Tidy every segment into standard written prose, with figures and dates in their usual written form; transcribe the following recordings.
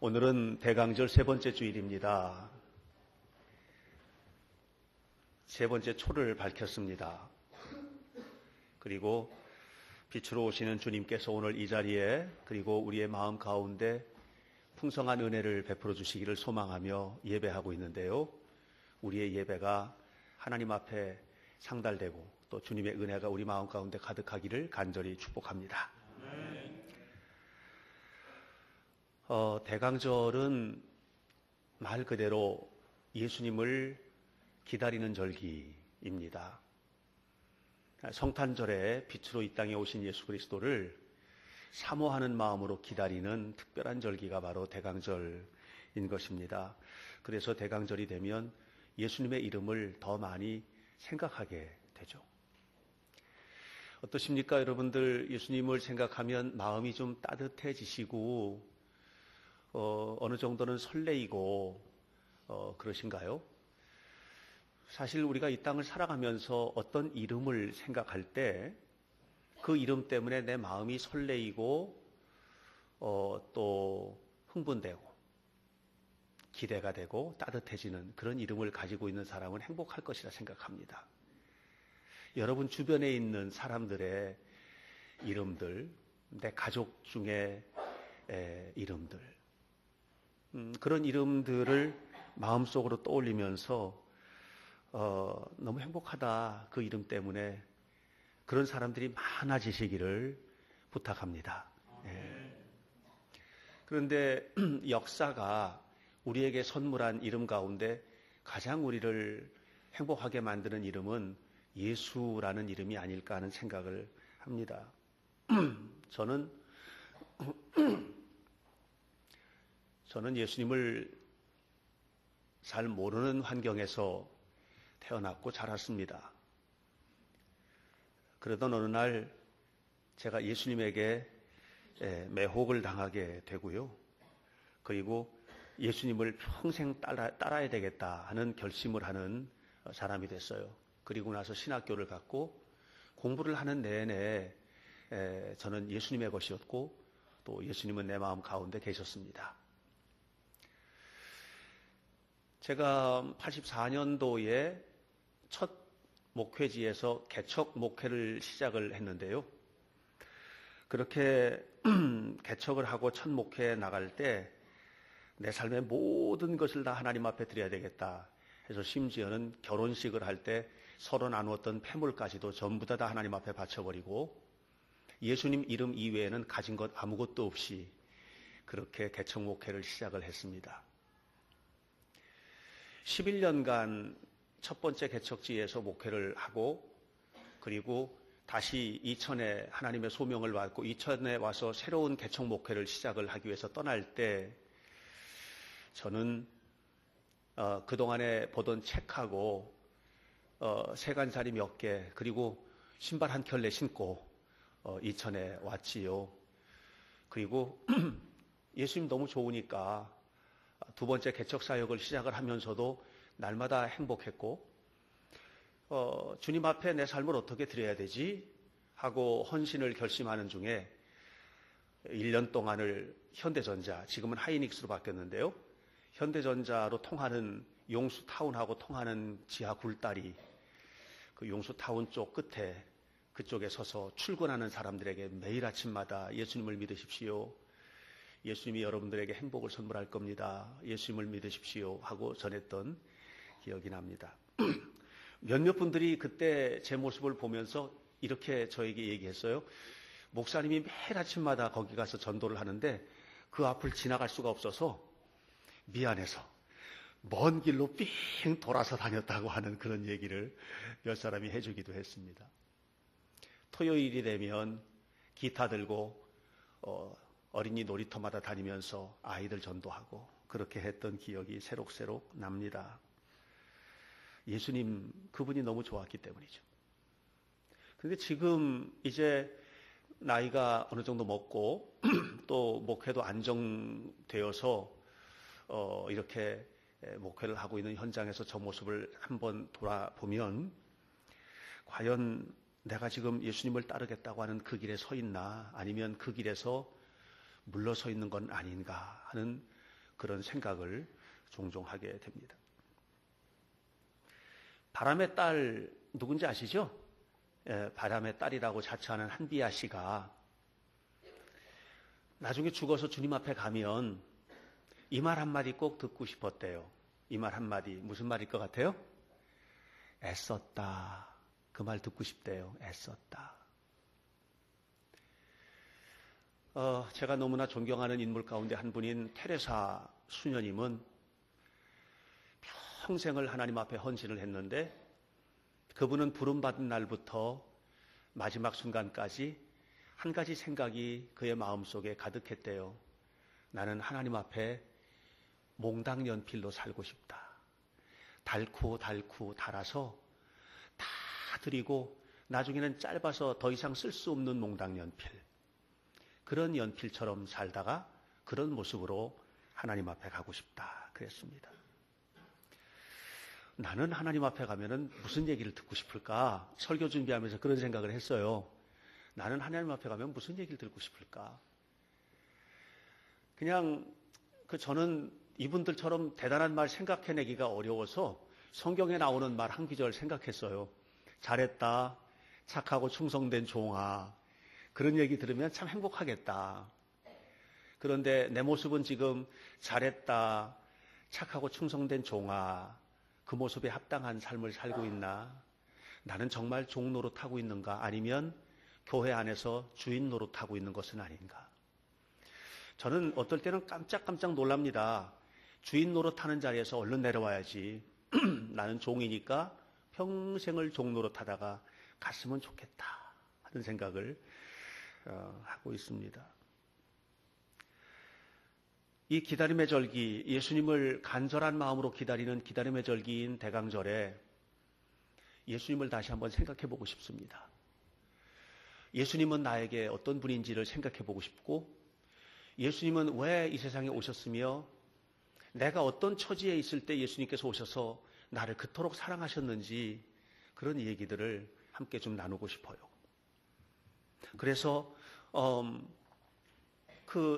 오늘은 대강절 세 번째 주일입니다. 세 번째 초를 밝혔습니다. 그리고 빛으로 오시는 주님께서 오늘 이 자리에 그리고 우리의 마음 가운데 풍성한 은혜를 베풀어 주시기를 소망하며 예배하고 있는데요. 우리의 예배가 하나님 앞에 상달되고 또 주님의 은혜가 우리 마음 가운데 가득하기를 간절히 축복합니다. 대강절은 말 그대로 예수님을 기다리는 절기입니다. 성탄절에 빛으로 이 땅에 오신 예수 그리스도를 사모하는 마음으로 기다리는 특별한 절기가 바로 대강절인 것입니다. 그래서 대강절이 되면 예수님의 이름을 더 많이 생각하게 되죠. 어떠십니까? 여러분들 예수님을 생각하면 마음이 좀 따뜻해지시고 어느 정도는 설레이고 그러신가요? 사실 우리가 이 땅을 살아가면서 어떤 이름을 생각할 때 그 이름 때문에 내 마음이 설레이고 또 흥분되고 기대가 되고 따뜻해지는 그런 이름을 가지고 있는 사람은 행복할 것이라 생각합니다. 여러분 주변에 있는 사람들의 이름들, 내 가족 중에 이름들, 그런 이름들을 마음속으로 떠올리면서 너무 행복하다 그 이름 때문에 그런 사람들이 많아지시기를 부탁합니다. 그런데 역사가 우리에게 선물한 이름 가운데 가장 우리를 행복하게 만드는 이름은 예수라는 이름이 아닐까 하는 생각을 합니다. 저는 예수님을 잘 모르는 환경에서 태어났고 자랐습니다. 그러던 어느 날 제가 예수님에게 매혹을 당하게 되고요. 그리고 예수님을 평생 따라야 되겠다 하는 결심을 하는 사람이 됐어요. 그리고 나서 신학교를 갔고 공부를 하는 내내 저는 예수님의 것이었고 또 예수님은 내 마음 가운데 계셨습니다. 제가 84년도에 첫 목회지에서 개척 목회를 시작을 했는데요. 그렇게 개척을 하고 첫 목회에 나갈 때 내 삶의 모든 것을 다 하나님 앞에 드려야 되겠다 해서 심지어는 결혼식을 할 때 서로 나누었던 폐물까지도 전부 다 하나님 앞에 바쳐버리고 예수님 이름 이외에는 가진 것 아무것도 없이 그렇게 개척 목회를 시작을 했습니다. 11년간 첫 번째 개척지에서 목회를 하고 그리고 다시 이천에 하나님의 소명을 받고 이천에 와서 새로운 개척 목회를 시작을 하기 위해서 떠날 때 저는 그동안에 보던 책하고 세간살이 몇 개 그리고 신발 한 켤레 신고 이천에 왔지요. 그리고 예수님 너무 좋으니까 두 번째 개척 사역을 시작을 하면서도 날마다 행복했고 주님 앞에 내 삶을 어떻게 드려야 되지 하고 헌신을 결심하는 중에 1년 동안을 현대전자, 지금은 하이닉스로 바뀌었는데요. 현대전자로 통하는 용수타운하고 통하는 지하 굴다리, 그 용수타운 쪽 끝에 그쪽에 서서 출근하는 사람들에게 매일 아침마다 예수님을 믿으십시오. 예수님이 여러분들에게 행복을 선물할 겁니다. 예수님을 믿으십시오 하고 전했던 기억이 납니다. 몇몇 분들이 그때 제 모습을 보면서 이렇게 저에게 얘기했어요. 목사님이 매일 아침마다 거기 가서 전도를 하는데 그 앞을 지나갈 수가 없어서 미안해서 먼 길로 삥 돌아서 다녔다고 하는 그런 얘기를 몇 사람이 해주기도 했습니다. 토요일이 되면 기타 들고 어린이 놀이터마다 다니면서 아이들 전도하고 그렇게 했던 기억이 새록새록 납니다. 예수님 그분이 너무 좋았기 때문이죠. 그런데 지금 이제 나이가 어느 정도 먹고 또 목회도 안정되어서 이렇게 목회를 하고 있는 현장에서 저 모습을 한번 돌아보면 과연 내가 지금 예수님을 따르겠다고 하는 그 길에 서 있나 아니면 그 길에서 물러서 있는 건 아닌가 하는 그런 생각을 종종 하게 됩니다. 바람의 딸 누군지 아시죠? 바람의 딸이라고 자처하는 한비아 씨가 나중에 죽어서 주님 앞에 가면 이 말 한마디 꼭 듣고 싶었대요. 이 말 한마디 무슨 말일 것 같아요? 애썼다. 그 말 듣고 싶대요. 애썼다. 제가 너무나 존경하는 인물 가운데 한 분인 테레사 수녀님은 평생을 하나님 앞에 헌신을 했는데 그분은 부름받은 날부터 마지막 순간까지 한 가지 생각이 그의 마음속에 가득했대요. 나는 하나님 앞에 몽당 연필로 살고 싶다. 달고 달아서 다 드리고 나중에는 짧아서 더 이상 쓸 수 없는 몽당 연필. 그런 연필처럼 살다가 그런 모습으로 하나님 앞에 가고 싶다. 그랬습니다. 나는 하나님 앞에 가면은 무슨 얘기를 듣고 싶을까? 설교 준비하면서 그런 생각을 했어요. 나는 하나님 앞에 가면 무슨 얘기를 듣고 싶을까? 그냥 저는 이분들처럼 대단한 말 생각해내기가 어려워서 성경에 나오는 말 한 구절 생각했어요. 잘했다. 착하고 충성된 종아. 그런 얘기 들으면 참 행복하겠다. 그런데 내 모습은 지금 잘했다. 착하고 충성된 종아. 그 모습에 합당한 삶을 살고 있나? 나는 정말 종 노릇하고 있는가? 아니면 교회 안에서 주인 노릇하고 있는 것은 아닌가? 저는 어떨 때는 깜짝깜짝 놀랍니다. 주인 노릇하는 자리에서 얼른 내려와야지. 나는 종이니까 평생을 종 노릇하다가 갔으면 좋겠다 하는 생각을 하고 있습니다. 이 기다림의 절기, 예수님을 간절한 마음으로 기다리는 기다림의 절기인 대강절에 예수님을 다시 한번 생각해 보고 싶습니다. 예수님은 나에게 어떤 분인지를 생각해 보고 싶고, 예수님은 왜 이 세상에 오셨으며 내가 어떤 처지에 있을 때 예수님께서 오셔서 나를 그토록 사랑하셨는지 그런 얘기들을 함께 좀 나누고 싶어요. 그래서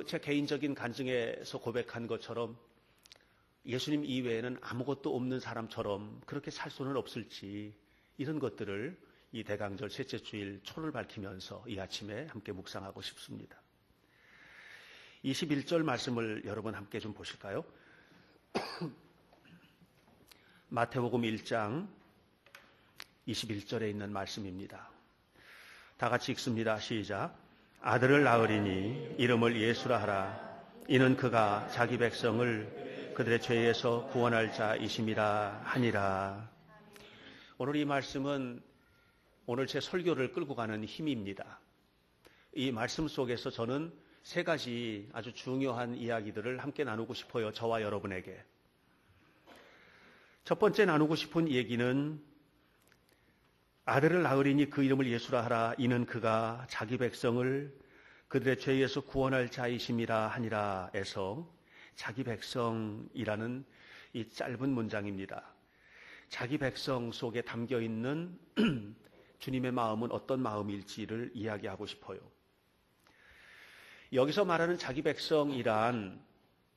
제 개인적인 간증에서 고백한 것처럼 예수님 이외에는 아무것도 없는 사람처럼 그렇게 살 수는 없을지, 이런 것들을 이 대강절 셋째 주일 초를 밝히면서 이 아침에 함께 묵상하고 싶습니다. 21절 말씀을 여러분 함께 좀 보실까요? 마태복음 1장 21절에 있는 말씀입니다. 다 같이 읽습니다. 시작. 아들을 낳으리니 이름을 예수라 하라. 이는 그가 자기 백성을 그들의 죄에서 구원할 자이심이라 하니라. 오늘 이 말씀은 오늘 제 설교를 끌고 가는 힘입니다. 이 말씀 속에서 저는 세 가지 아주 중요한 이야기들을 함께 나누고 싶어요. 저와 여러분에게. 첫 번째 나누고 싶은 얘기는 아들을 낳으리니 그 이름을 예수라 하라. 이는 그가 자기 백성을 그들의 죄에서 구원할 자이심이라 하니라 에서 자기 백성이라는 이 짧은 문장입니다. 자기 백성 속에 담겨있는 주님의 마음은 어떤 마음일지를 이야기하고 싶어요. 여기서 말하는 자기 백성이란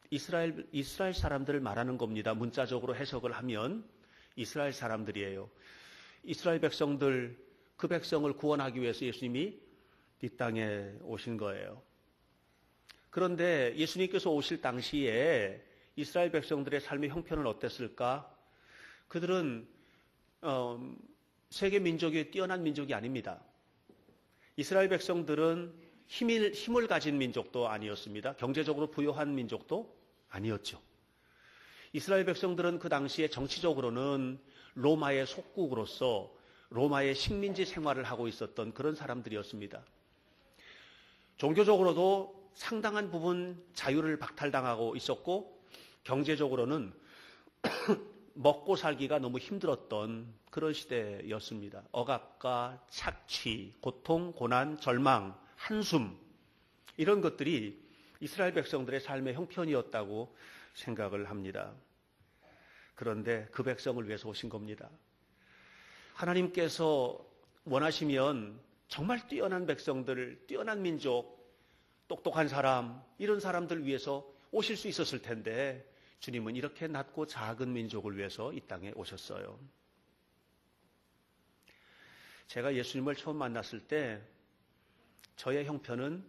이스라엘 사람들을 말하는 겁니다. 문자적으로 해석을 하면 이스라엘 사람들이에요. 이스라엘 백성들, 그 백성을 구원하기 위해서 예수님이 이 땅에 오신 거예요. 그런데 예수님께서 오실 당시에 이스라엘 백성들의 삶의 형편은 어땠을까? 그들은 세계 민족이 뛰어난 민족이 아닙니다. 이스라엘 백성들은 힘을 가진 민족도 아니었습니다. 경제적으로 부유한 민족도 아니었죠. 이스라엘 백성들은 그 당시에 정치적으로는 로마의 속국으로서 로마의 식민지 생활을 하고 있었던 그런 사람들이었습니다. 종교적으로도 상당한 부분 자유를 박탈당하고 있었고, 경제적으로는 먹고 살기가 너무 힘들었던 그런 시대였습니다. 억압과 착취, 고통, 고난, 절망, 한숨, 이런 것들이 이스라엘 백성들의 삶의 형편이었다고 생각을 합니다. 그런데 그 백성을 위해서 오신 겁니다. 하나님께서 원하시면 정말 뛰어난 백성들, 뛰어난 민족, 똑똑한 사람, 이런 사람들 위해서 오실 수 있었을 텐데 주님은 이렇게 낮고 작은 민족을 위해서 이 땅에 오셨어요. 제가 예수님을 처음 만났을 때 저의 형편은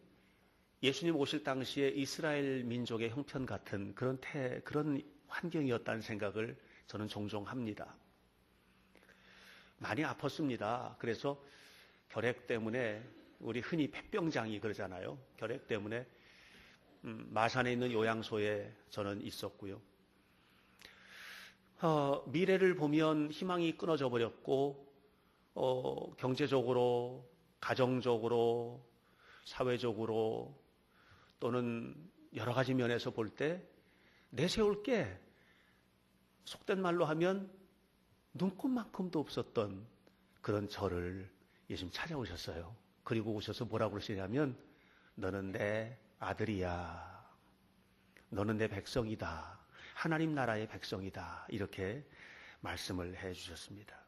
예수님 오실 당시에 이스라엘 민족의 형편 같은 그런 환경이었다는 생각을 저는 종종 합니다. 많이 아팠습니다. 그래서 결핵 때문에 우리 흔히 폐병장이 그러잖아요. 결핵 때문에 마산에 있는 요양소에 저는 있었고요. 미래를 보면 희망이 끊어져 버렸고 경제적으로, 가정적으로, 사회적으로 또는 여러 가지 면에서 볼 때 내세울 게 속된 말로 하면 눈꼽만큼도 없었던 그런 저를 예수님 찾아오셨어요. 그리고 오셔서 뭐라고 그러시냐면 너는 내 아들이야. 너는 내 백성이다. 하나님 나라의 백성이다. 이렇게 말씀을 해 주셨습니다.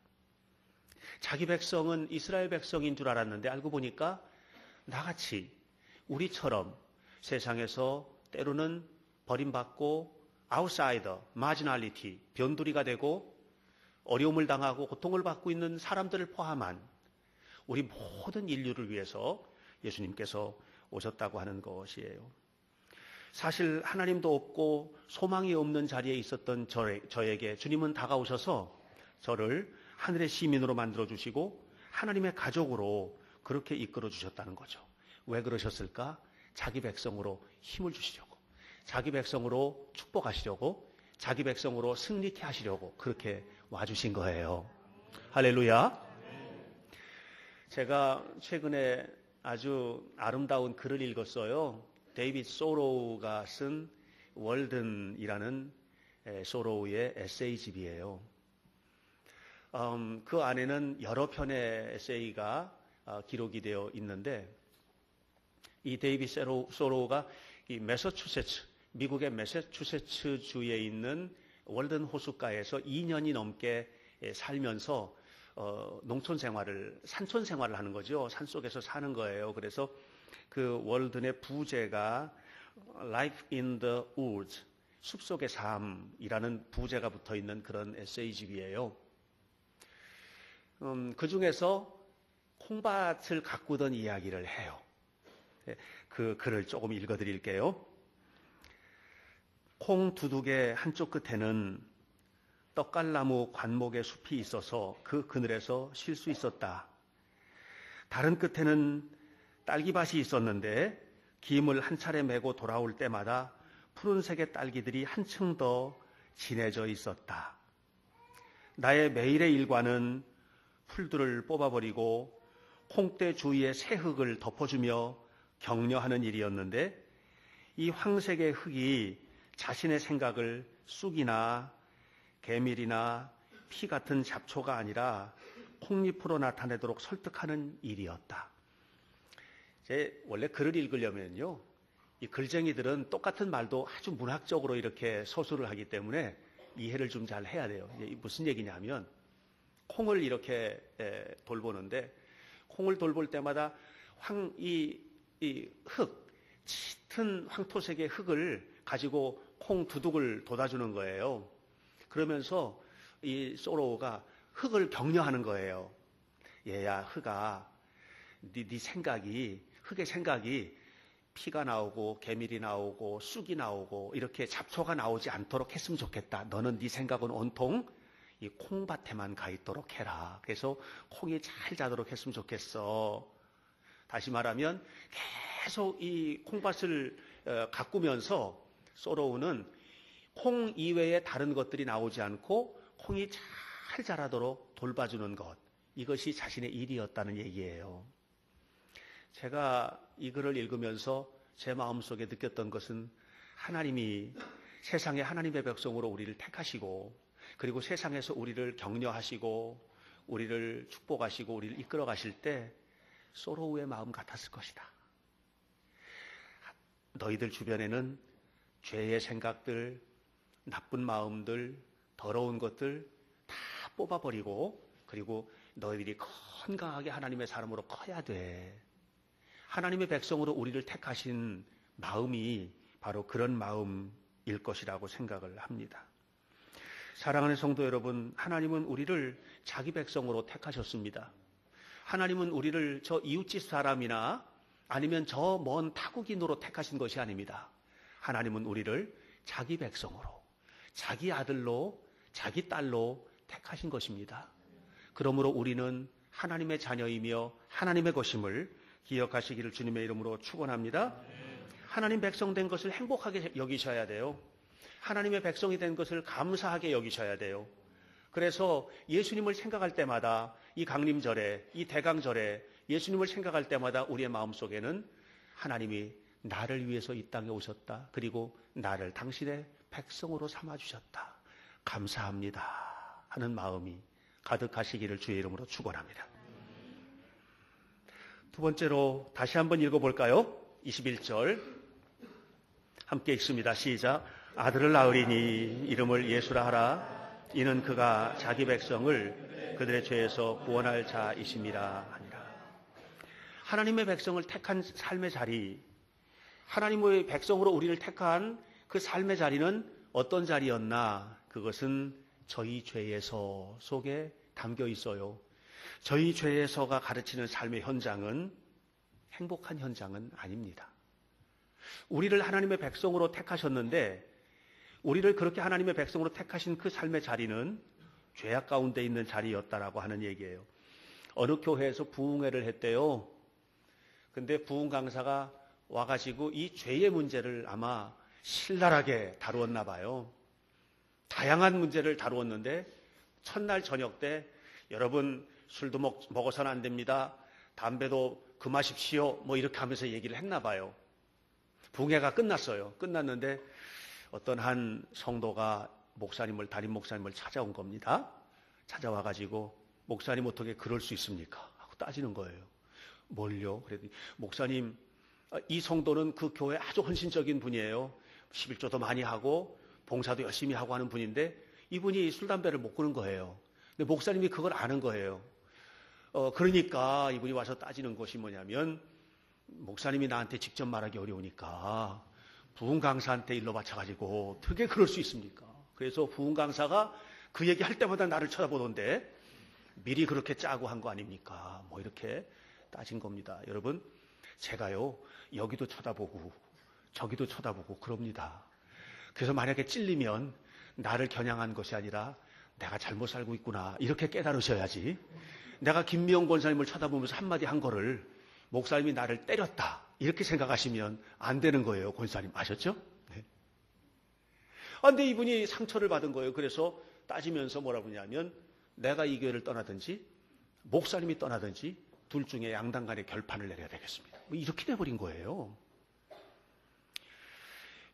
자기 백성은 이스라엘 백성인 줄 알았는데 알고 보니까 나같이 우리처럼 세상에서 때로는 버림받고 아웃사이더, 마지널리티, 변두리가 되고 어려움을 당하고 고통을 받고 있는 사람들을 포함한 우리 모든 인류를 위해서 예수님께서 오셨다고 하는 것이에요. 사실 하나님도 없고 소망이 없는 자리에 있었던 저에게 주님은 다가오셔서 저를 하늘의 시민으로 만들어주시고 하나님의 가족으로 그렇게 이끌어 주셨다는 거죠. 왜 그러셨을까? 자기 백성으로 힘을 주시려고, 자기 백성으로 축복하시려고, 자기 백성으로 승리케 하시려고 그렇게 와주신 거예요. 할렐루야. 제가 최근에 아주 아름다운 글을 읽었어요. 데이빗 소로우가 쓴 월든이라는 소로우의 에세이집이에요. 그 안에는 여러 편의 에세이가 기록이 되어 있는데 이 데이빗 소로우가 이 미국의 매사추세츠주에 있는 월든 호숫가에서 2년이 넘게 살면서 농촌 생활을, 산촌 생활을 하는 거죠. 산속에서 사는 거예요. 그래서 그 월든의 부제가 Life in the Woods, 숲속의 삶이라는 부제가 붙어 있는 그런 에세이집이에요. 그 중에서 콩밭을 가꾸던 이야기를 해요. 그 글을 조금 읽어드릴게요. 콩 두둑의 한쪽 끝에는 떡갈나무 관목의 숲이 있어서 그 그늘에서 쉴 수 있었다. 다른 끝에는 딸기밭이 있었는데 김을 한 차례 메고 돌아올 때마다 푸른색의 딸기들이 한층 더 진해져 있었다. 나의 매일의 일과는 풀들을 뽑아버리고 콩대 주위에 새 흙을 덮어주며 격려하는 일이었는데 이 황색의 흙이 자신의 생각을 쑥이나 개밀이나 피 같은 잡초가 아니라 콩잎으로 나타내도록 설득하는 일이었다. 원래 글을 읽으려면요, 이 글쟁이들은 똑같은 말도 아주 문학적으로 이렇게 서술을 하기 때문에 이해를 좀 잘 해야 돼요. 무슨 얘기냐면 콩을 이렇게 돌보는데 콩을 돌볼 때마다 이 흙, 짙은 황토색의 흙을 가지고 콩 두둑을 돋아주는 거예요. 그러면서 이 소로우가 흙을 격려하는 거예요. 얘야, 흙아, 네 생각이, 흙의 생각이 피가 나오고 개밀이 나오고 쑥이 나오고 이렇게 잡초가 나오지 않도록 했으면 좋겠다. 너는 네 생각은 온통 이 콩밭에만 가 있도록 해라. 그래서 콩이 잘 자도록 했으면 좋겠어. 다시 말하면 계속 이 콩밭을 가꾸면서 소로우는 콩 이외에 다른 것들이 나오지 않고 콩이 잘 자라도록 돌봐주는 것, 이것이 자신의 일이었다는 얘기예요. 제가 이 글을 읽으면서 제 마음속에 느꼈던 것은 하나님이 세상에 하나님의 백성으로 우리를 택하시고 그리고 세상에서 우리를 격려하시고 우리를 축복하시고 우리를 이끌어 가실 때 소로우의 마음 같았을 것이다. 너희들 주변에는 죄의 생각들, 나쁜 마음들, 더러운 것들 다 뽑아버리고 그리고 너희들이 건강하게 하나님의 사람으로 커야 돼. 하나님의 백성으로 우리를 택하신 마음이 바로 그런 마음일 것이라고 생각을 합니다. 사랑하는 성도 여러분, 하나님은 우리를 자기 백성으로 택하셨습니다. 하나님은 우리를 저 이웃집 사람이나 아니면 저 먼 타국인으로 택하신 것이 아닙니다. 하나님은 우리를 자기 백성으로, 자기 아들로, 자기 딸로 택하신 것입니다. 그러므로 우리는 하나님의 자녀이며 하나님의 것임을 기억하시기를 주님의 이름으로 축원합니다. 하나님 백성 된 것을 행복하게 여기셔야 돼요. 하나님의 백성이 된 것을 감사하게 여기셔야 돼요. 그래서 예수님을 생각할 때마다 이 강림절에, 이 대강절에 예수님을 생각할 때마다 우리의 마음속에는 하나님이 나를 위해서 이 땅에 오셨다. 그리고 나를 당신의 백성으로 삼아주셨다. 감사합니다 하는 마음이 가득하시기를 주의 이름으로 축원합니다. 두 번째로 다시 한번 읽어볼까요? 21절 함께 읽습니다. 시작. 아들을 낳으리니 이름을 예수라 하라. 이는 그가 자기 백성을 그들의 죄에서 구원할 자이심이라 하니라. 하나님의 백성을 택한 삶의 자리, 하나님의 백성으로 우리를 택한 그 삶의 자리는 어떤 자리였나? 그것은 저희 죄에서 속에 담겨 있어요. 저희 죄에서가 가르치는 삶의 현장은 행복한 현장은 아닙니다. 우리를 하나님의 백성으로 택하셨는데 우리를 그렇게 하나님의 백성으로 택하신 그 삶의 자리는 죄악 가운데 있는 자리였다라고 하는 얘기예요. 어느 교회에서 부흥회를 했대요. 근데 부흥 강사가 와가지고 이 죄의 문제를 아마 신랄하게 다루었나 봐요. 다양한 문제를 다루었는데 첫날 저녁 때 여러분 술도 먹어서는 안 됩니다. 담배도 금하십시오. 뭐 이렇게 하면서 얘기를 했나 봐요. 부흥회가 끝났어요. 끝났는데 어떤 한 성도가 담임 목사님을 찾아온 겁니다. 찾아와가지고 목사님 어떻게 그럴 수 있습니까? 하고 따지는 거예요. 뭘요? 그랬더니 목사님, 이 성도는 그 교회 아주 헌신적인 분이에요. 11조도 많이 하고 봉사도 열심히 하고 하는 분인데 이분이 술, 담배를 못 끊는 거예요. 근데 목사님이 그걸 아는 거예요. 그러니까 이분이 와서 따지는 것이 뭐냐면 목사님이 나한테 직접 말하기 어려우니까 부흥 강사한테 일러 바쳐가지고 어떻게 그럴 수 있습니까? 그래서 부흥 강사가 그 얘기 할 때마다 나를 쳐다보던데 미리 그렇게 짜고 한 거 아닙니까? 뭐 이렇게 따진 겁니다. 여러분, 제가요 여기도 쳐다보고 저기도 쳐다보고 그럽니다. 그래서 만약에 찔리면 나를 겨냥한 것이 아니라 내가 잘못 살고 있구나 이렇게 깨달으셔야지. 내가 김미영 권사님을 쳐다보면서 한마디 한 거를 목사님이 나를 때렸다 이렇게 생각하시면 안 되는 거예요. 권사님 아셨죠? 네. 근데 이분이 상처를 받은 거예요. 그래서 따지면서 뭐라고 하냐면 내가 이 교회를 떠나든지 목사님이 떠나든지 둘 중에 양당 간에 결판을 내려야 되겠습니다. 뭐 이렇게 돼버린 거예요.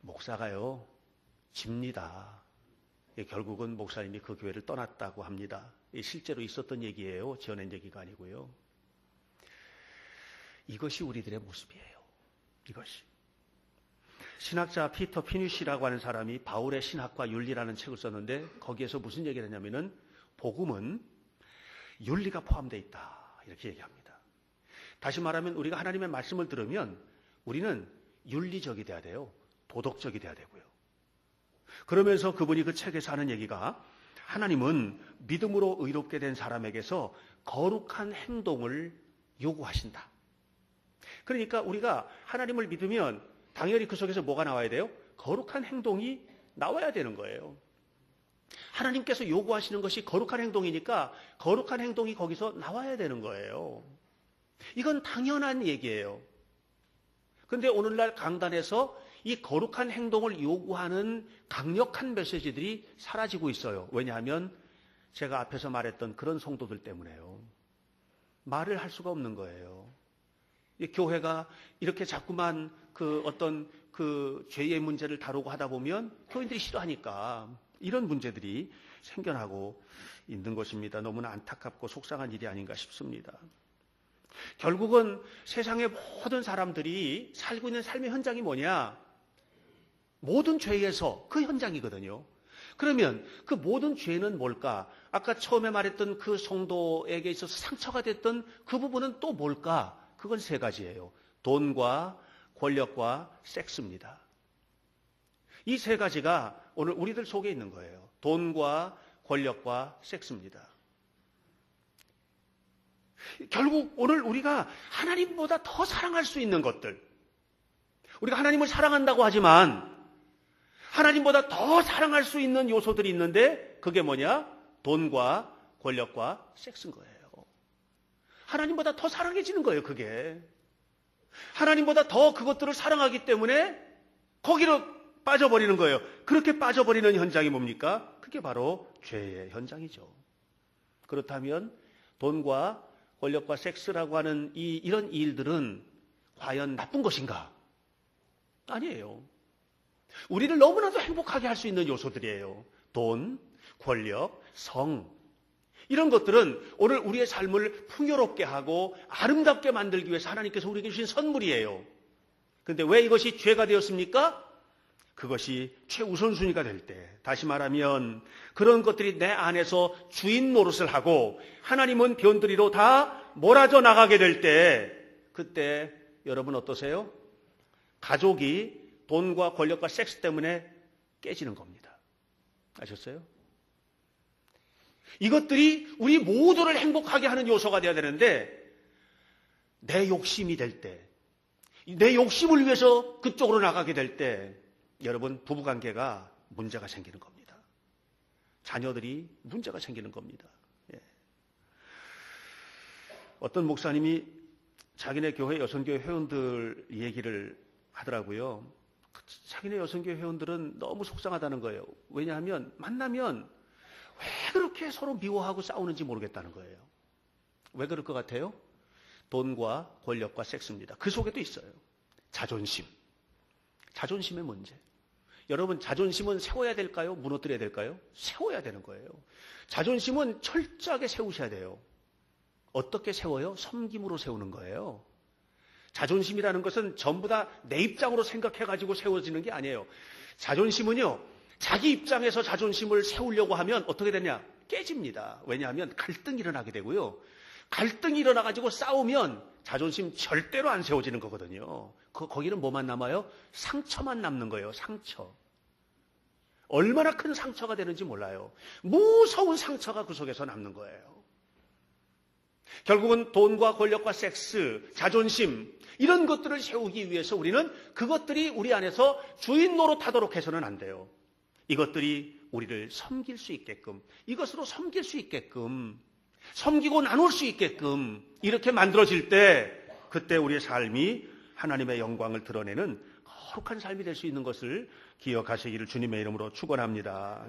목사가요 집니다. 결국은 목사님이 그 교회를 떠났다고 합니다. 실제로 있었던 얘기예요. 지어낸 얘기가 아니고요. 이것이 우리들의 모습이에요. 이것이. 신학자 피터 피니쉬라고 하는 사람이 바울의 신학과 윤리라는 책을 썼는데 거기에서 무슨 얘기를 했냐면은 복음은 윤리가 포함되어 있다. 이렇게 얘기합니다. 다시 말하면 우리가 하나님의 말씀을 들으면 우리는 윤리적이 돼야 돼요. 도덕적이 돼야 되고요. 그러면서 그분이 그 책에서 하는 얘기가 하나님은 믿음으로 의롭게 된 사람에게서 거룩한 행동을 요구하신다. 그러니까 우리가 하나님을 믿으면 당연히 그 속에서 뭐가 나와야 돼요? 거룩한 행동이 나와야 되는 거예요. 하나님께서 요구하시는 것이 거룩한 행동이니까 거룩한 행동이 거기서 나와야 되는 거예요. 이건 당연한 얘기예요. 그런데 오늘날 강단에서 이 거룩한 행동을 요구하는 강력한 메시지들이 사라지고 있어요. 왜냐하면 제가 앞에서 말했던 그런 성도들 때문에요. 말을 할 수가 없는 거예요. 이 교회가 이렇게 자꾸만 그 어떤 그 죄의 문제를 다루고 하다 보면 교인들이 싫어하니까 이런 문제들이 생겨나고 있는 것입니다. 너무나 안타깝고 속상한 일이 아닌가 싶습니다. 결국은 세상의 모든 사람들이 살고 있는 삶의 현장이 뭐냐? 모든 죄에서 그 현장이거든요. 그러면 그 모든 죄는 뭘까? 아까 처음에 말했던 그 성도에게 있어서 상처가 됐던 그 부분은 또 뭘까? 그건 세 가지예요. 돈과 권력과 섹스입니다. 이 세 가지가 오늘 우리들 속에 있는 거예요. 돈과 권력과 섹스입니다. 결국 오늘 우리가 하나님보다 더 사랑할 수 있는 것들, 우리가 하나님을 사랑한다고 하지만 하나님보다 더 사랑할 수 있는 요소들이 있는데 그게 뭐냐? 돈과 권력과 섹스인 거예요. 하나님보다 더 사랑해지는 거예요, 그게. 하나님보다 더 그것들을 사랑하기 때문에 거기로 빠져버리는 거예요. 그렇게 빠져버리는 현장이 뭡니까? 그게 바로 죄의 현장이죠. 그렇다면 돈과 권력과 섹스라고 하는 이런 일들은 과연 나쁜 것인가? 아니에요. 우리를 너무나도 행복하게 할 수 있는 요소들이에요. 돈, 권력, 성. 이런 것들은 오늘 우리의 삶을 풍요롭게 하고 아름답게 만들기 위해서 하나님께서 우리에게 주신 선물이에요. 그런데 왜 이것이 죄가 되었습니까? 그것이 최우선순위가 될 때, 다시 말하면 그런 것들이 내 안에서 주인 노릇을 하고 하나님은 변두리로 다 몰아져 나가게 될 때, 그때 여러분 어떠세요? 가족이 돈과 권력과 섹스 때문에 깨지는 겁니다. 아셨어요? 이것들이 우리 모두를 행복하게 하는 요소가 되어야 되는데 내 욕심이 될 때, 내 욕심을 위해서 그쪽으로 나가게 될 때 여러분 부부관계가 문제가 생기는 겁니다. 자녀들이 문제가 생기는 겁니다. 예. 어떤 목사님이 자기네 교회 여성교회 회원들 얘기를 하더라고요. 자기네 여성교회 회원들은 너무 속상하다는 거예요. 왜냐하면 만나면 왜 그렇게 서로 미워하고 싸우는지 모르겠다는 거예요. 왜 그럴 것 같아요? 돈과 권력과 섹스입니다. 그 속에도 있어요. 자존심. 자존심의 문제. 여러분, 자존심은 세워야 될까요? 무너뜨려야 될까요? 세워야 되는 거예요. 자존심은 철저하게 세우셔야 돼요. 어떻게 세워요? 섬김으로 세우는 거예요. 자존심이라는 것은 전부 다 내 입장으로 생각해가지고 세워지는 게 아니에요. 자존심은요, 자기 입장에서 자존심을 세우려고 하면 어떻게 되냐? 깨집니다. 왜냐하면 갈등이 일어나게 되고요. 갈등이 일어나가지고 싸우면 자존심 절대로 안 세워지는 거거든요. 거기는 뭐만 남아요? 상처만 남는 거예요. 상처. 얼마나 큰 상처가 되는지 몰라요. 무서운 상처가 그 속에서 남는 거예요. 결국은 돈과 권력과 섹스, 자존심 이런 것들을 세우기 위해서 우리는 그것들이 우리 안에서 주인 노릇하도록 해서는 안 돼요. 이것들이 우리를 섬길 수 있게끔, 이것으로 섬길 수 있게끔, 섬기고 나눌 수 있게끔 이렇게 만들어질 때 그때 우리의 삶이 하나님의 영광을 드러내는 거룩한 삶이 될 수 있는 것을 기억하시기를 주님의 이름으로 축원합니다.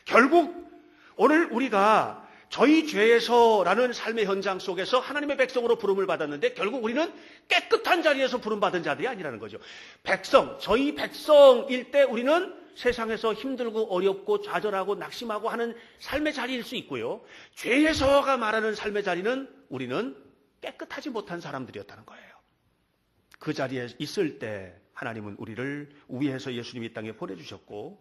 결국 오늘 우리가 저희 죄에서라는 삶의 현장 속에서 하나님의 백성으로 부름을 받았는데 결국 우리는 깨끗한 자리에서 부름받은 자들이 아니라는 거죠. 백성, 저희 백성일 때 우리는 세상에서 힘들고 어렵고 좌절하고 낙심하고 하는 삶의 자리일 수 있고요. 죄에서가 말하는 삶의 자리는 우리는 깨끗하지 못한 사람들이었다는 거예요. 그 자리에 있을 때 하나님은 우리를 위해서 예수님이 이 땅에 보내주셨고,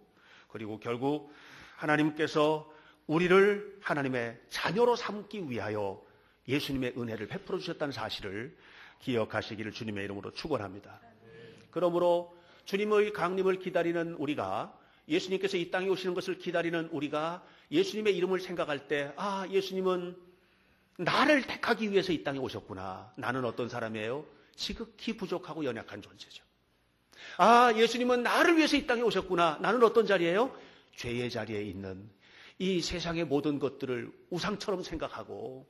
그리고 결국 하나님께서 우리를 하나님의 자녀로 삼기 위하여 예수님의 은혜를 베풀어 주셨다는 사실을 기억하시기를 주님의 이름으로 축원합니다. 그러므로 주님의 강림을 기다리는 우리가, 예수님께서 이 땅에 오시는 것을 기다리는 우리가 예수님의 이름을 생각할 때, 아, 예수님은 나를 택하기 위해서 이 땅에 오셨구나. 나는 어떤 사람이에요? 지극히 부족하고 연약한 존재죠. 아, 예수님은 나를 위해서 이 땅에 오셨구나. 나는 어떤 자리예요? 죄의 자리에 있는 이 세상의 모든 것들을 우상처럼 생각하고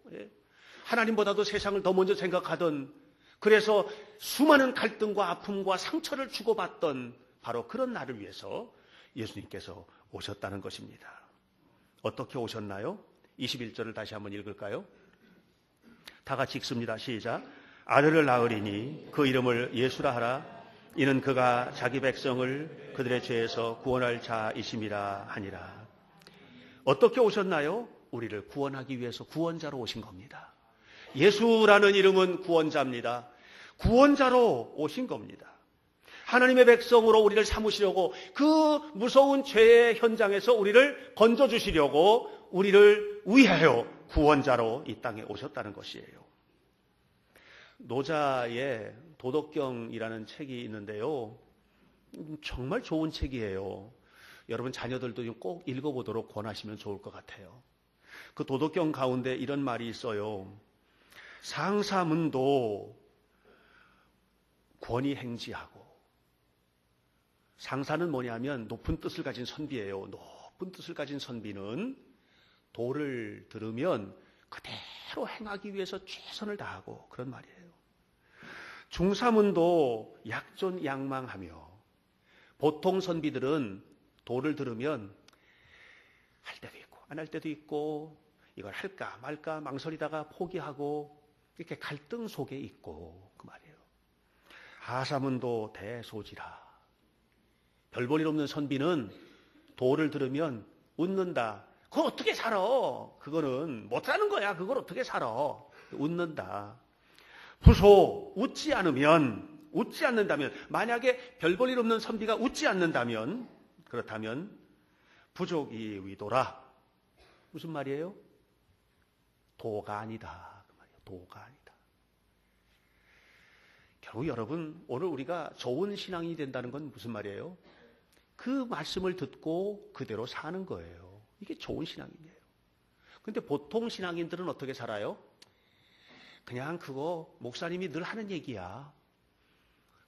하나님보다도 세상을 더 먼저 생각하던, 그래서 수많은 갈등과 아픔과 상처를 주고받던 바로 그런 나를 위해서 예수님께서 오셨다는 것입니다. 어떻게 오셨나요? 21절을 다시 한번 읽을까요? 다 같이 읽습니다. 시작. 아들을 낳으리니 그 이름을 예수라 하라. 이는 그가 자기 백성을 그들의 죄에서 구원할 자이심이라 하니라. 어떻게 오셨나요? 우리를 구원하기 위해서 구원자로 오신 겁니다. 예수라는 이름은 구원자입니다. 구원자로 오신 겁니다. 하나님의 백성으로 우리를 삼으시려고, 그 무서운 죄의 현장에서 우리를 건져주시려고 우리를 위하여 구원자로 이 땅에 오셨다는 것이에요. 노자의 도덕경이라는 책이 있는데요. 정말 좋은 책이에요. 여러분 자녀들도 좀 꼭 읽어보도록 권하시면 좋을 것 같아요. 그 도덕경 가운데 이런 말이 있어요. 상사문도 권위 행지하고. 상사는 뭐냐면 높은 뜻을 가진 선비예요. 높은 뜻을 가진 선비는 도를 들으면 그대로 행하기 위해서 최선을 다하고 그런 말이에요. 중사문도 약존양망하며. 보통 선비들은 도를 들으면 할 때도 있고 안 할 때도 있고 이걸 할까 말까 망설이다가 포기하고 이렇게 갈등 속에 있고 그 말이에요. 하사문도 대소지라. 별 볼 일 없는 선비는 도를 들으면 웃는다. 그걸 어떻게 살아? 그거는 못하는 거야. 그걸 어떻게 살아? 웃는다. 부소 웃지 않는다면 만약에 별 볼 일 없는 선비가 웃지 않는다면 그렇다면 부족이 위도라. 무슨 말이에요? 도가 아니다. 그 말이에요. 도가 아니다. 결국 여러분 오늘 우리가 좋은 신앙이 된다는 건 무슨 말이에요? 그 말씀을 듣고 그대로 사는 거예요. 이게 좋은 신앙이에요. 그런데 보통 신앙인들은 어떻게 살아요? 그냥 그거 목사님이 늘 하는 얘기야.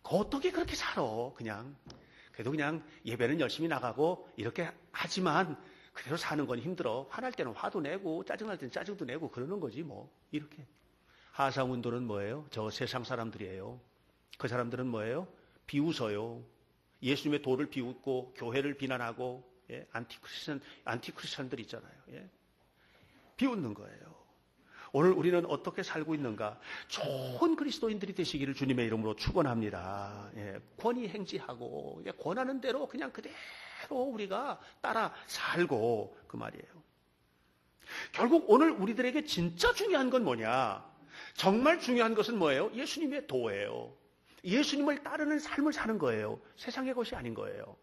그거 어떻게 그렇게 살아? 그래도 그냥 예배는 열심히 나가고 이렇게 하지만 그대로 사는 건 힘들어. 화날 때는 화도 내고 짜증날 때는 짜증도 내고 그러는 거지 뭐. 이렇게. 하상운동은 뭐예요? 저 세상 사람들이에요. 그 사람들은 뭐예요? 비웃어요. 예수님의 도를 비웃고 교회를 비난하고 예? 안티크리스천들 있잖아요. 예? 비웃는 거예요. 오늘 우리는 어떻게 살고 있는가? 좋은 그리스도인들이 되시기를 주님의 이름으로 축원합니다. 예, 권위 행지하고 권하는 대로 그냥 그대로 우리가 따라 살고 그 말이에요. 결국 오늘 우리들에게 진짜 중요한 건 뭐냐? 정말 중요한 것은 뭐예요? 예수님의 도예요. 예수님을 따르는 삶을 사는 거예요. 세상의 것이 아닌 거예요.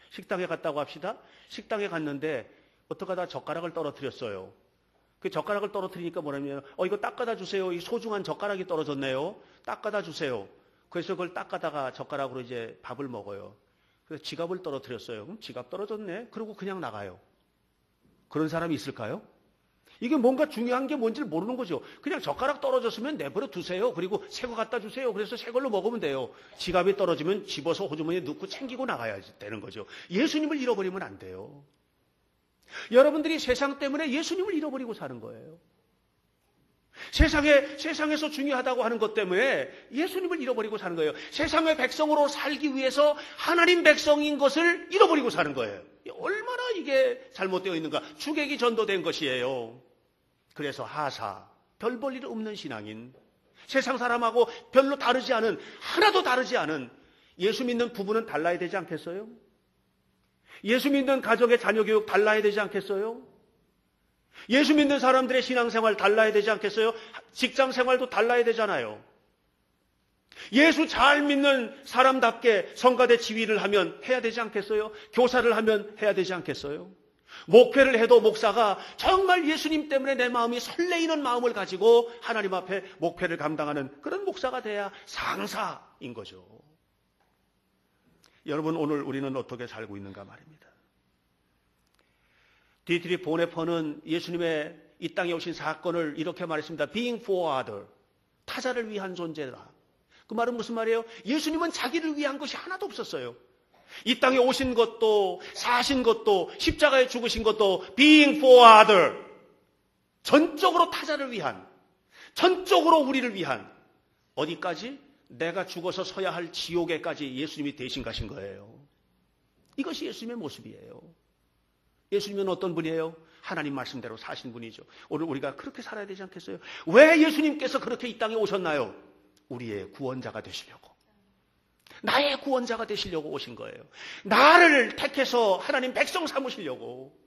식당에 갔다고 합시다. 식당에 갔는데 어떡하다 젓가락을 떨어뜨렸어요. 그 젓가락을 떨어뜨리니까 뭐냐면 이거 닦아다 주세요. 이 소중한 젓가락이 떨어졌네요. 닦아다 주세요. 그래서 그걸 닦아다가 젓가락으로 이제 밥을 먹어요. 그래서 지갑을 떨어뜨렸어요. 그럼 지갑 떨어졌네. 그러고 그냥 나가요. 그런 사람이 있을까요? 이게 뭔가 중요한 게 뭔지를 모르는 거죠. 그냥 젓가락 떨어졌으면 내버려 두세요. 그리고 새 거 갖다 주세요. 그래서 새 걸로 먹으면 돼요. 지갑이 떨어지면 집어서 호주머니에 넣고 챙기고 나가야 되는 거죠. 예수님을 잃어버리면 안 돼요. 여러분들이 세상 때문에 예수님을 잃어버리고 사는 거예요. 세상에서 중요하다고 하는 것 때문에 예수님을 잃어버리고 사는 거예요. 세상의 백성으로 살기 위해서 하나님 백성인 것을 잃어버리고 사는 거예요. 얼마나 이게 잘못되어 있는가. 주객이 전도된 것이에요. 그래서 하사, 별 볼 일 없는 신앙인, 세상 사람하고 별로 다르지 않은, 하나도 다르지 않은 예수 믿는 부부는 달라야 되지 않겠어요? 예수 믿는 가족의 자녀 교육 달라야 되지 않겠어요? 예수 믿는 사람들의 신앙생활 달라야 되지 않겠어요? 직장생활도 달라야 되잖아요. 예수 잘 믿는 사람답게 성가대 지휘를 하면 해야 되지 않겠어요? 교사를 하면 해야 되지 않겠어요? 목회를 해도 목사가 정말 예수님 때문에 내 마음이 설레이는 마음을 가지고 하나님 앞에 목회를 감당하는 그런 목사가 돼야 상사인 거죠. 여러분 오늘 우리는 어떻게 살고 있는가 말입니다. 디트리 보네퍼는 예수님의 이 땅에 오신 사건을 이렇게 말했습니다. Being for other, 타자를 위한 존재다. 그 말은 무슨 말이에요? 예수님은 자기를 위한 것이 하나도 없었어요. 이 땅에 오신 것도 사신 것도 십자가에 죽으신 것도 Being for other, 전적으로 타자를 위한, 전적으로 우리를 위한, 어디까지? 내가 죽어서 서야 할 지옥에까지 예수님이 대신 가신 거예요. 이것이 예수님의 모습이에요. 예수님은 어떤 분이에요? 하나님 말씀대로 사신 분이죠. 오늘 우리가 그렇게 살아야 되지 않겠어요? 왜 예수님께서 그렇게 이 땅에 오셨나요? 우리의 구원자가 되시려고. 나의 구원자가 되시려고 오신 거예요. 나를 택해서 하나님 백성 삼으시려고.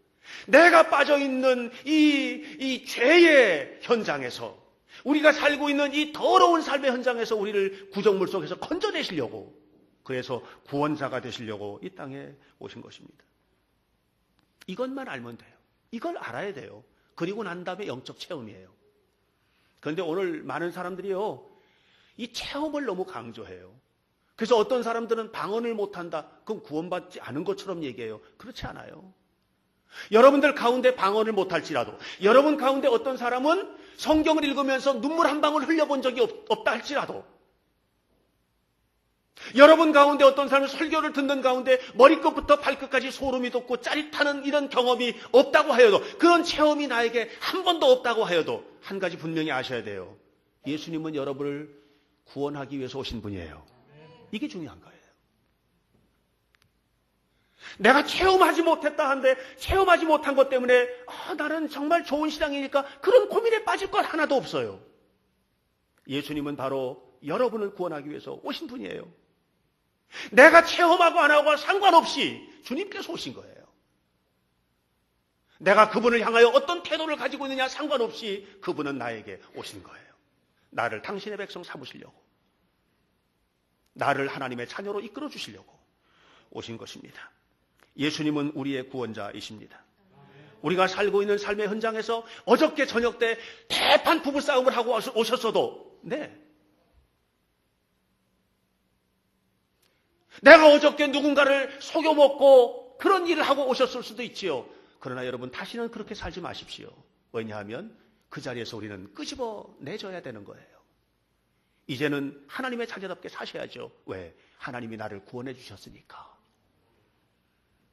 내가 빠져있는 이 죄의 현장에서, 우리가 살고 있는 이 더러운 삶의 현장에서 우리를 구정물 속에서 건져내시려고, 그래서 구원자가 되시려고 이 땅에 오신 것입니다. 이것만 알면 돼요. 이걸 알아야 돼요. 그리고 난 다음에 영적 체험이에요. 그런데 오늘 많은 사람들이요, 이 체험을 너무 강조해요. 그래서 어떤 사람들은 방언을 못한다. 그럼 구원받지 않은 것처럼 얘기해요. 그렇지 않아요. 여러분들 가운데 방언을 못할지라도, 여러분 가운데 어떤 사람은 성경을 읽으면서 눈물 한 방울 흘려본 적이 없다 할지라도, 여러분 가운데 어떤 사람은 설교를 듣는 가운데 머리끝부터 발끝까지 소름이 돋고 짜릿하는 이런 경험이 없다고 하여도, 그런 체험이 나에게 한 번도 없다고 하여도 한 가지 분명히 아셔야 돼요. 예수님은 여러분을 구원하기 위해서 오신 분이에요. 이게 중요한 거예요. 내가 체험하지 못했다 한데 체험하지 못한 것 때문에 나는 정말 좋은 신앙이니까 그런 고민에 빠질 것 하나도 없어요. 예수님은 바로 여러분을 구원하기 위해서 오신 분이에요. 내가 체험하고 안 하고 상관없이 주님께서 오신 거예요. 내가 그분을 향하여 어떤 태도를 가지고 있느냐 상관없이 그분은 나에게 오신 거예요. 나를 당신의 백성 삼으시려고, 나를 하나님의 자녀로 이끌어 주시려고 오신 것입니다. 예수님은 우리의 구원자이십니다. 우리가 살고 있는 삶의 현장에서 어저께 저녁 때 대판 부부싸움을 하고 오셨어도, 내가 어저께 누군가를 속여먹고 그런 일을 하고 오셨을 수도 있지요. 그러나 여러분, 다시는 그렇게 살지 마십시오. 왜냐하면 그 자리에서 우리는 끄집어 내줘야 되는 거예요. 이제는 하나님의 자녀답게 사셔야죠. 왜? 하나님이 나를 구원해 주셨으니까.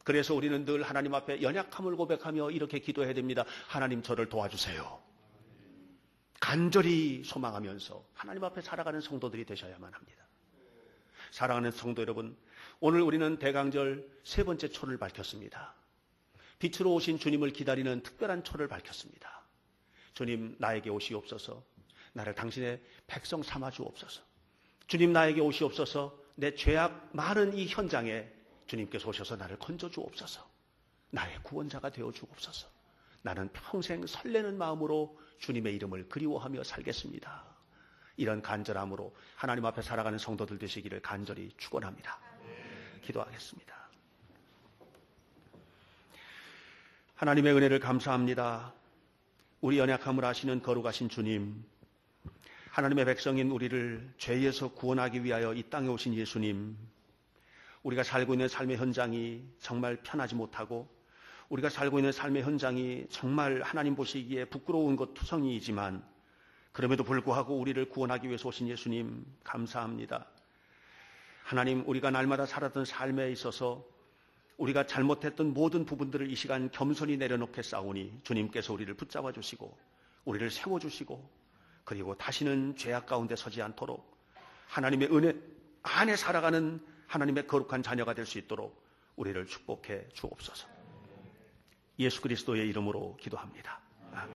그래서 우리는 늘 하나님 앞에 연약함을 고백하며 이렇게 기도해야 됩니다. 하나님, 저를 도와주세요. 간절히 소망하면서 하나님 앞에 살아가는 성도들이 되셔야만 합니다. 사랑하는 성도 여러분, 오늘 우리는 대강절 세 번째 초를 밝혔습니다. 빛으로 오신 주님을 기다리는 특별한 초를 밝혔습니다. 주님, 나에게 오시옵소서. 나를 당신의 백성 삼아 주옵소서. 주님, 나에게 오시옵소서. 내 죄악 많은 이 현장에 주님께서 오셔서 나를 건져 주옵소서. 나의 구원자가 되어 주옵소서. 나는 평생 설레는 마음으로 주님의 이름을 그리워하며 살겠습니다. 이런 간절함으로 하나님 앞에 살아가는 성도들 되시기를 간절히 축원합니다. 기도하겠습니다. 하나님의 은혜를 감사합니다. 우리 연약함을 아시는 거룩하신 주님, 하나님의 백성인 우리를 죄에서 구원하기 위하여 이 땅에 오신 예수님, 우리가 살고 있는 삶의 현장이 정말 편하지 못하고, 우리가 살고 있는 삶의 현장이 정말 하나님 보시기에 부끄러운 것 투성이이지만, 그럼에도 불구하고 우리를 구원하기 위해서 오신 예수님, 감사합니다. 하나님, 우리가 날마다 살았던 삶에 있어서 우리가 잘못했던 모든 부분들을 이 시간 겸손히 내려놓게 싸우니 주님께서 우리를 붙잡아 주시고 우리를 세워주시고, 그리고 다시는 죄악 가운데 서지 않도록 하나님의 은혜 안에 살아가는 하나님의 거룩한 자녀가 될 수 있도록 우리를 축복해 주옵소서. 예수 그리스도의 이름으로 기도합니다.